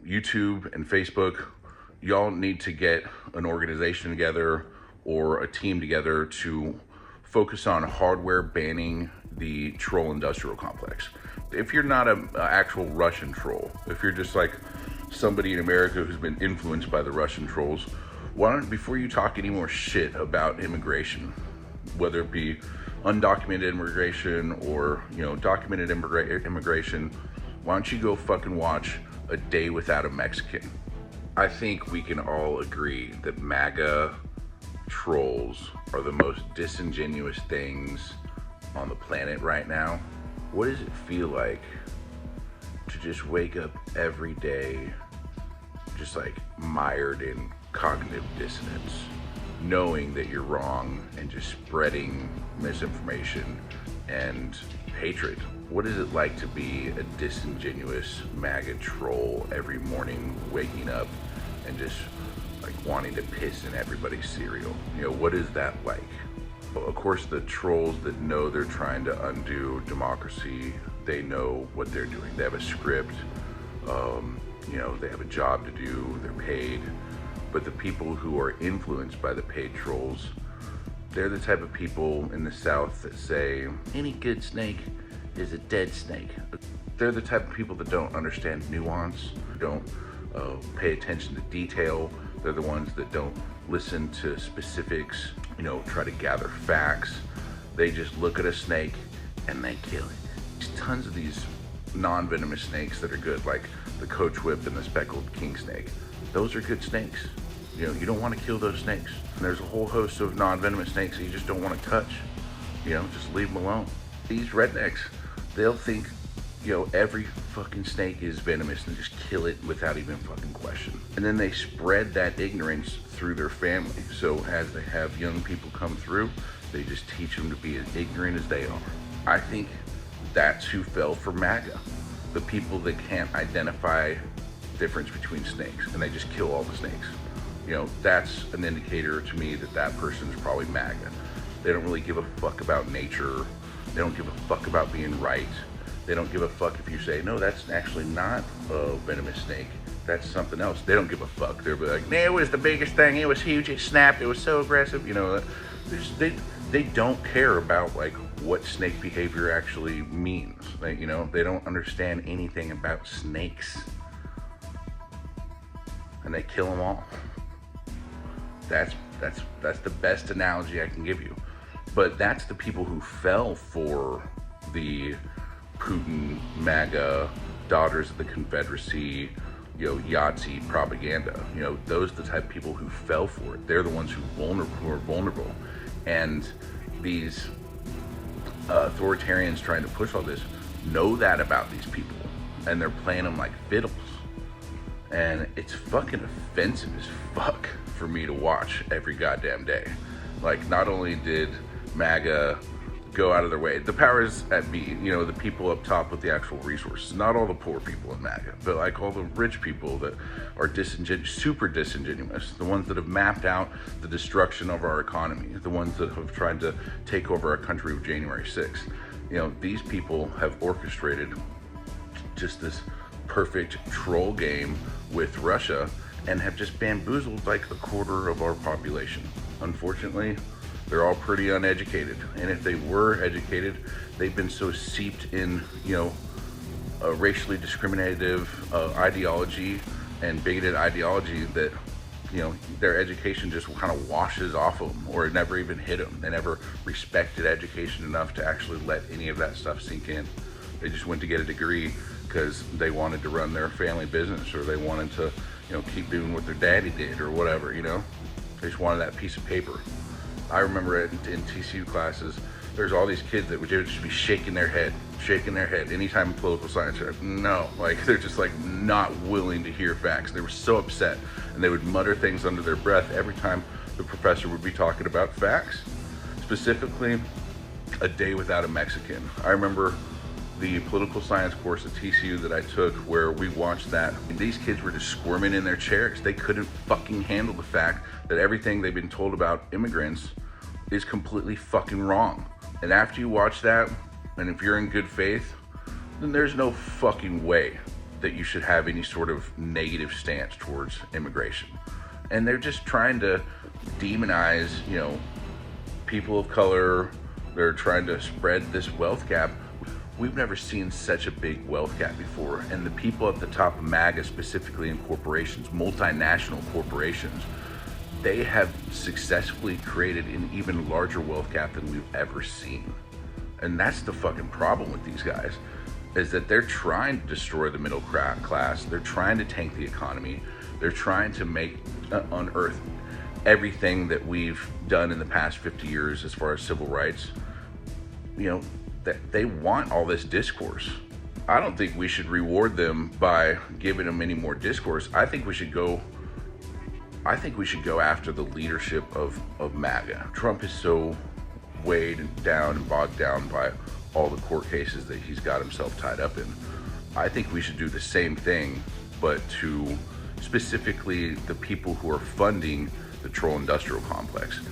YouTube and Facebook, y'all need to get an organization together or a team together to focus on hardware banning the troll industrial complex. If you're not an actual Russian troll, if you're just like somebody in America who's been influenced by the Russian trolls, why don't, before you talk any more shit about immigration, whether it be undocumented immigration or, documented immigration, why don't you go fucking watch A Day Without a Mexican? I think we can all agree that MAGA trolls are the most disingenuous things on the planet right now. What does it feel like to just wake up every day just like mired in cognitive dissonance, knowing that you're wrong and just spreading misinformation and hatred? What is it like to be a disingenuous MAGA troll every morning, waking up and just like wanting to piss in everybody's cereal? What is that like? Of course, the trolls that know they're trying to undo democracy, they know what they're doing. They have a script, they have a job to do, they're paid. But the people who are influenced by the paid trolls, they're the type of people in the South that say, any good snake is a dead snake. They're the type of people that don't understand nuance, don't pay attention to detail. They're the ones that don't listen to specifics, try to gather facts. They just look at a snake and they kill it. There's tons of these non-venomous snakes that are good, like the coach whip and the speckled king snake. Those are good snakes. You don't want to kill those snakes. And there's a whole host of non-venomous snakes that you just don't want to touch. Just leave them alone. These rednecks, they'll think, every fucking snake is venomous and just kill it without even fucking question. And then they spread that ignorance through their family. So as they have young people come through, they just teach them to be as ignorant as they are. I think that's who fell for MAGA. The people that can't identify the difference between snakes and they just kill all the snakes. That's an indicator to me that that person is probably MAGA. They don't really give a fuck about nature. They don't give a fuck about being right. They don't give a fuck if you say, no, that's actually not a venomous snake. That's something else. They don't give a fuck. They'll be like, it was the biggest thing. It was huge. It snapped. It was so aggressive. They don't care about like what snake behavior actually means. They don't understand anything about snakes. And they kill them all. That's the best analogy I can give you. But that's the people who fell for the Putin, MAGA, Daughters of the Confederacy, Yahtzee propaganda. Those are the type of people who fell for it. They're the ones who are vulnerable. And these authoritarians trying to push all this know that about these people, and they're playing them like fiddles. And it's fucking offensive as fuck for me to watch every goddamn day. Like, not only did MAGA go out of their way, the powers that be, the people up top with the actual resources, not all the poor people in MAGA, but like all the rich people that are super disingenuous, the ones that have mapped out the destruction of our economy, the ones that have tried to take over our country with January 6th. These people have orchestrated just this perfect troll game with Russia and have just bamboozled like a quarter of our population. Unfortunately, they're all pretty uneducated. And if they were educated, they've been so seeped in, a racially discriminative ideology and bigoted ideology that, their education just kind of washes off of them, or it never even hit them. They never respected education enough to actually let any of that stuff sink in. They just went to get a degree because they wanted to run their family business, or they wanted to, keep doing what their daddy did or whatever, They just wanted that piece of paper. I remember in TCU classes, there's all these kids that would just be shaking their head anytime political science. No, like they're just like not willing to hear facts. They were so upset, and they would mutter things under their breath every time the professor would be talking about facts. Specifically, A Day Without a Mexican. I remember the political science course at TCU that I took, where we watched that, and these kids were just squirming in their chairs. They couldn't fucking handle the fact that everything they've been told about immigrants is completely fucking wrong. And after you watch that, and if you're in good faith, then there's no fucking way that you should have any sort of negative stance towards immigration. And they're just trying to demonize, people of color. They're trying to spread this wealth gap. We've never seen such a big wealth gap before. And the people at the top of MAGA, specifically in corporations, multinational corporations, they have successfully created an even larger wealth gap than we've ever seen. And that's the fucking problem with these guys, is that they're trying to destroy the middle class. They're trying to tank the economy. They're trying to unearth everything that we've done in the past 50 years as far as civil rights. That they want all this discourse. I don't think we should reward them by giving them any more discourse. I think we should go after the leadership of MAGA. Trump is so weighed down and bogged down by all the court cases that he's got himself tied up in. I think we should do the same thing, but to specifically the people who are funding the troll industrial complex.